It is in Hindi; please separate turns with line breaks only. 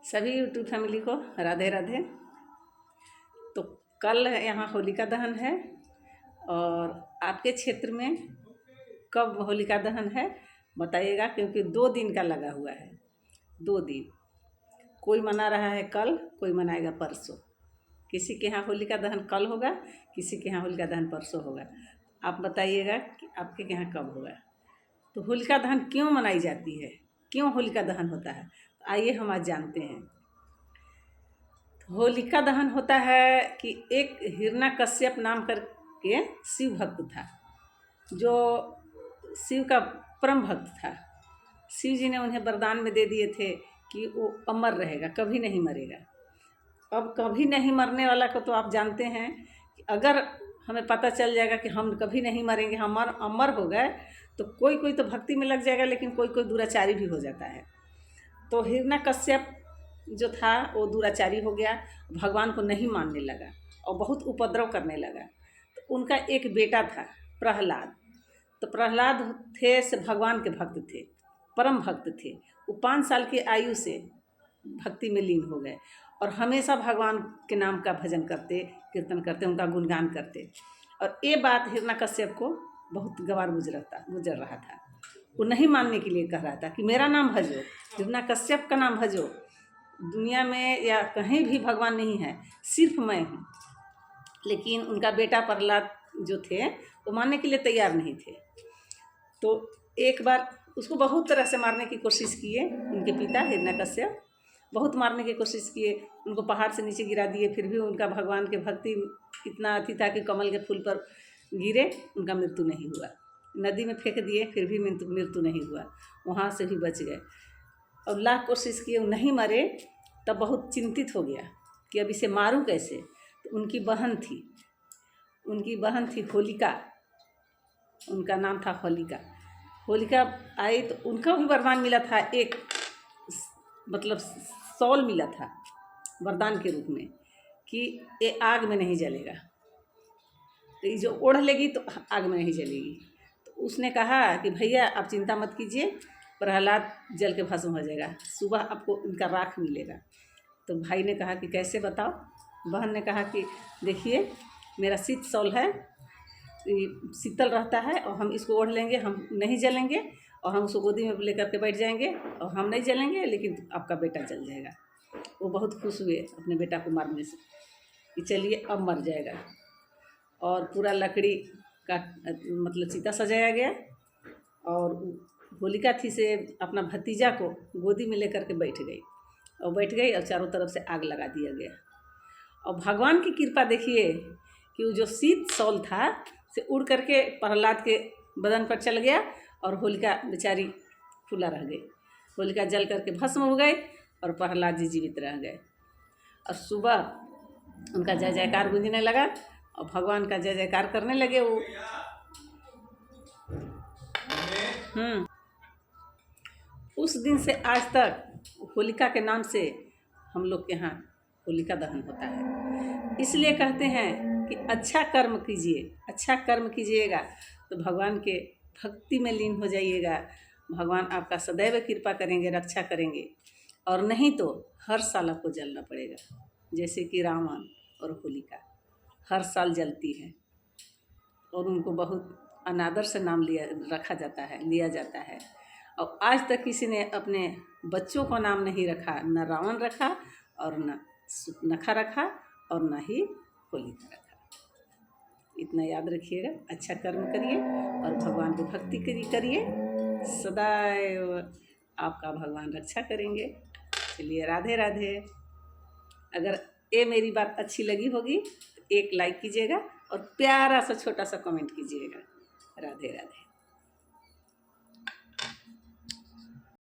सभी यूट्यूब फैमिली को राधे राधे। तो कल यहाँ होलिका दहन है और आपके क्षेत्र में कब होलिका दहन है बताइएगा, क्योंकि 2 दिन का लगा हुआ है। 2 दिन, कोई मना रहा है कल, कोई मनाएगा परसों। किसी के यहाँ होलिका दहन कल होगा, किसी के यहाँ होलिका दहन परसों होगा। आप बताइएगा कि आपके यहाँ कब होगा। तो होलिका दहन क्यों मनाई जाती है, क्यों होलिका दहन होता है, आइए हम आज जानते हैं। होलिका दहन होता है कि एक हिरण्यकश्यप नाम करके शिव भक्त था, जो शिव का परम भक्त था। शिव जी ने उन्हें वरदान में दे दिए थे कि वो अमर रहेगा, कभी नहीं मरेगा। अब कभी नहीं मरने वाला को तो आप जानते हैं कि अगर हमें पता चल जाएगा कि हम कभी नहीं मरेंगे, हम अमर हो गए, तो कोई कोई तो भक्ति में लग जाएगा, लेकिन कोई कोई दुराचारी भी हो जाता है। तो हिरण्यकश्यप जो था वो दुराचारी हो गया, भगवान को नहीं मानने लगा और बहुत उपद्रव करने लगा। तो उनका एक बेटा था प्रहलाद। तो प्रहलाद थे से भगवान के भक्त थे, परम भक्त थे। वो 5 साल की आयु से भक्ति में लीन हो गए और हमेशा भगवान के नाम का भजन करते, कीर्तन करते, उनका गुणगान करते। और ये बात हिरण्यकश्यप को बहुत गवार गुजर रहा था। वो नहीं मानने के लिए कह रहा था कि मेरा नाम भजो, हिरण्यकश्यप का नाम भजो। दुनिया में या कहीं भी भगवान नहीं है, सिर्फ मैं हूँ। लेकिन उनका बेटा प्रहलाद जो थे वो मानने के लिए तैयार नहीं थे। तो एक बार उसको बहुत तरह से मारने की कोशिश किए। उनके पिता हिरण्यकश्यप बहुत मारने की कोशिश किए, उनको पहाड़ से नीचे गिरा दिए। फिर भी उनका भगवान के भक्ति इतना अति था कि कमल के फूल पर गिरे, उनका मृत्यु नहीं हुआ। नदी में फेंक दिए, फिर भी मृत्यु नहीं हुआ, वहाँ से भी बच गए। और लाख कोशिश किए, नहीं मरे। तब बहुत चिंतित हो गया कि अब इसे मारूं कैसे। तो उनकी बहन थी होलिका, उनका नाम था होलिका। होलिका आई तो उनका भी वरदान मिला था, एक मतलब शॉल मिला था वरदान के रूप में कि ये आग में नहीं जलेगा, तो ये जो ओढ़ लेगी तो आग में नहीं जलेगी। तो उसने कहा कि भैया आप चिंता मत कीजिए, प्रहलाद जल के भस्म हो जाएगा, सुबह आपको इनका राख मिलेगा। तो भाई ने कहा कि कैसे बताओ। बहन ने कहा कि देखिए मेरा शीत शॉल है, शीतल रहता है और हम इसको ओढ़ लेंगे, हम नहीं जलेंगे और हम उसको गोदी में लेकर के बैठ जाएंगे और हम नहीं जलेंगे, लेकिन आपका बेटा जल जाएगा। वो बहुत खुश हुए अपने बेटा को मारने से कि चलिए अब मर जाएगा। और पूरा लकड़ी का मतलब चिता सजाया गया और होलिका थी से अपना भतीजा को गोदी में लेकर के बैठ गई और चारों तरफ से आग लगा दिया गया। और भगवान की कृपा देखिए कि वो जो शीत शॉल था से उड़ करके प्रहलाद के बदन पर चल गया और होलिका बेचारी फूला रह गई। होलिका जल करके भस्म हो गए और प्रहलाद जी जीवित रह गए। और सुबह उनका जय जयकार गूंजने लगा और भगवान का जय जयकार करने लगे वो। उस दिन से आज तक होलिका के नाम से हम लोग के यहाँ होलिका दहन होता है। इसलिए कहते हैं कि अच्छा कर्म कीजिए, अच्छा कर्म कीजिएगा तो भगवान के भक्ति में लीन हो जाइएगा। भगवान आपका सदैव कृपा करेंगे, रक्षा करेंगे। और नहीं तो हर साल आपको जलना पड़ेगा, जैसे कि रावण और होलिका हर साल जलती है और उनको बहुत अनादर से नाम लिया जाता है। और आज तक किसी ने अपने बच्चों का नाम नहीं रखा, न रावण रखा और न नखा रखा और न ही होलिका रखा। इतना याद रखिएगा, अच्छा कर्म करिए और भगवान की भक्ति करिए, सदैव आपका भगवान रक्षा करेंगे। चलिए राधे राधे। अगर ये मेरी बात अच्छी लगी होगी तो एक लाइक कीजिएगा और प्यारा सा छोटा सा कमेंट कीजिएगा। राधे राधे।